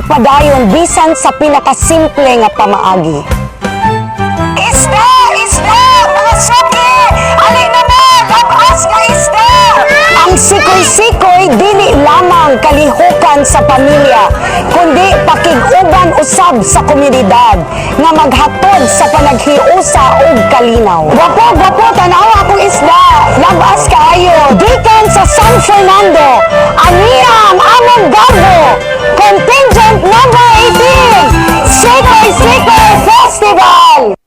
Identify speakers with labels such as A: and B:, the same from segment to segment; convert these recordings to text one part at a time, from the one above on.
A: Padayon bisan sa pinakasimple nga pamaagi. Isda! Isda! Mga suki! Alay na na! Labas nga isda! Ang sikoy-sikoy dili lamang kalihukan sa pamilya, kundi pakig-uban usab sa komunidad nga maghatod sa panaghiusa ug kalinaw. Gwapo, tanaw akong isda! Labas kaayo! Gikan sa San Fernando, aniyang among Gabo! Contingent number 18! Sikoy-Sikoy Festival!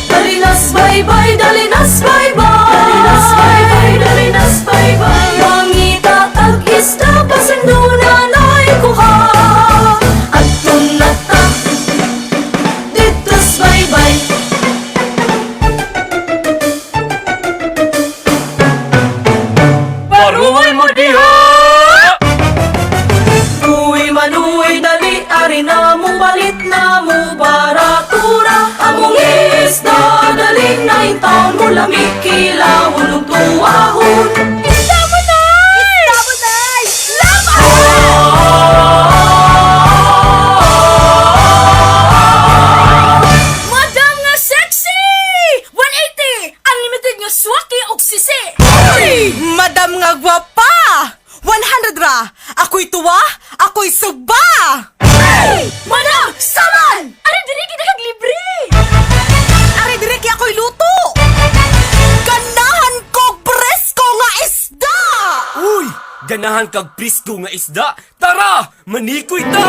B: Dalinas bye-bye, dalinas bye-bye, dalinas bye-bye, dalinas bye-bye. Mangita ag isda pasanduna na'y kuha. At tunata ditos bye-bye. Paruoy mo diha! Uy manuy dali ari na mo balit na mo baratura. Among isda daling na intaon mo lamig kilawon ug tuwahon. Isda mo nay! Isda mo nay! Madam nga sexy! 180! Unlimited nga swaki og sisi!
C: Uy! Madam nga gwapa! 100 ra! Ako'y tuwa! Ako'y suba!
B: Hey! Madam! Saman! Ari diri kita kag libre!
C: Ari direki ako'y luto! Ganahan ko presko nga isda!
D: Uy! Ganahan kag prisko nga isda! Tara! Manikoy ta!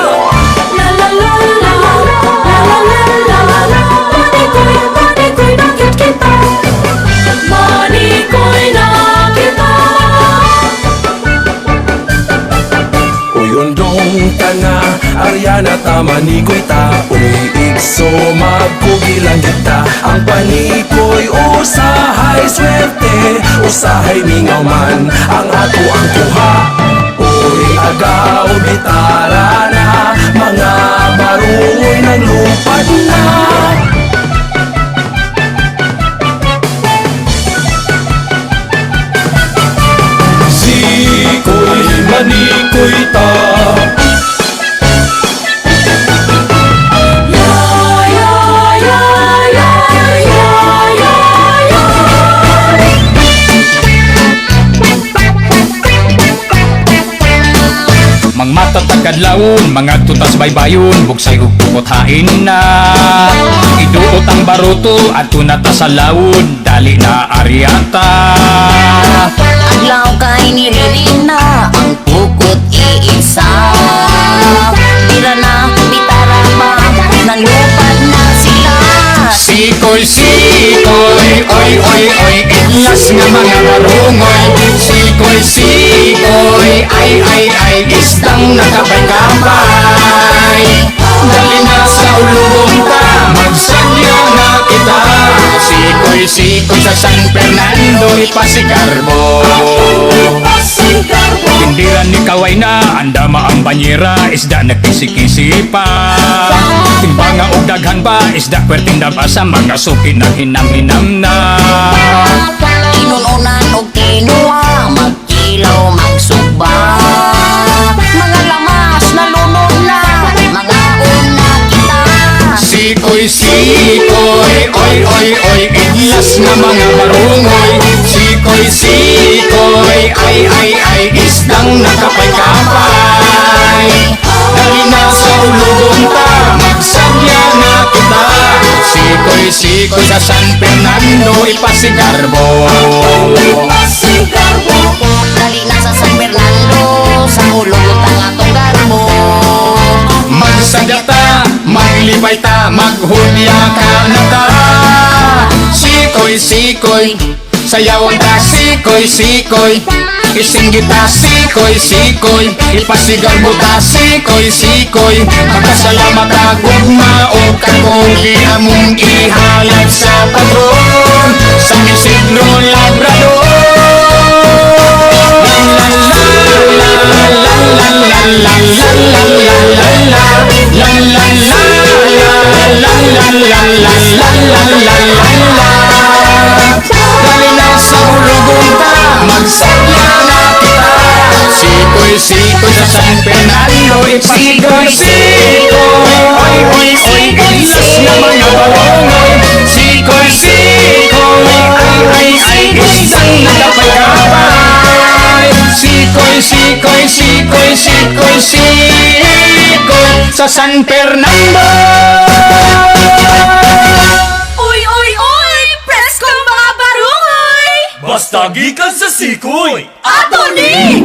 B: La la la la la la la la la. Manikoy nakit kita. Manikoy na kita.
E: Uyondong tanga, Ariana tama ni ko'y ta. Uy, igso magkugilan kita. Ang panikoy usahay swerte, usahay mingaw man ang ato ang kuha. Uy, agaw bitara na, mga marungoy ng lupad na. Sikoy, manikoy ta.
B: Ya ya ya ya ya ya ya.
F: Mang matatag kadlawon, mga tutas baybayon, bugsay ug puputhain na. Iduot ang baruto at tunata sa lawon, dali na aryata.
G: Adlaw kay nililina ang pukot iisa. Tira na, bitara pa, nalupad na sila.
F: Sikoy, sikoy, oy, oy, oy, iglas nga mga barungoy. Sikoy, sikoy, ay, isdang nakapay-kapay. Dali na sa ulubong ta, magsanya na kita. Sikoy, sikoy sa San Fernando, ipasigarbo. Tindiran ni kaway na, andama ang banyera, isda nagkisi-kisi pa. Timbanga og daghan ba, isda pwerteng dabasa, mga suki na hinam-hinam na.
G: Inununan o kinuha, magkilaw, magsuba. Mga lamas na lunod na, mga una kita.
F: Sikoy, sikoy, oy, oy, oy, iglas nga mga barungoy. Sikoy, sikoy, ay, isdang nakapay-kapay. Dali na sa ulubong ta, magsanya na kita. Sikoy, sikoy sa San Fernando, ipasigarbo.
G: Dali na sa San Fernando, sa hulog ang atong garbo.
F: Magsadya ta, maglibay ta, maghulya ka na ta. Sikoy, sikoy, sayawan ta, sikoy, sikoy. Isinggita sikoy, sikoy Ipasigal mo ta sikoy, sikoy Magkasalamat agong maog kakogi among ihalad sa patron Sa Isidro Labrador Dali na sa hulugon ta, magsaya na kita Sikoy, sikoy sa San Fernando Sikoy, sikoy Oy, oy, oy, ilas na mga barongoy Sikoy, sikoy Ay, ay, ay, isang nagapay-kapay Sikoy, sikoy, sikoy, sikoy, sikoy Sa San Fernando
B: Uy, uy, uy! Presko mga barungoy!
D: Basta gikan sa sikoy!
B: Ato ni!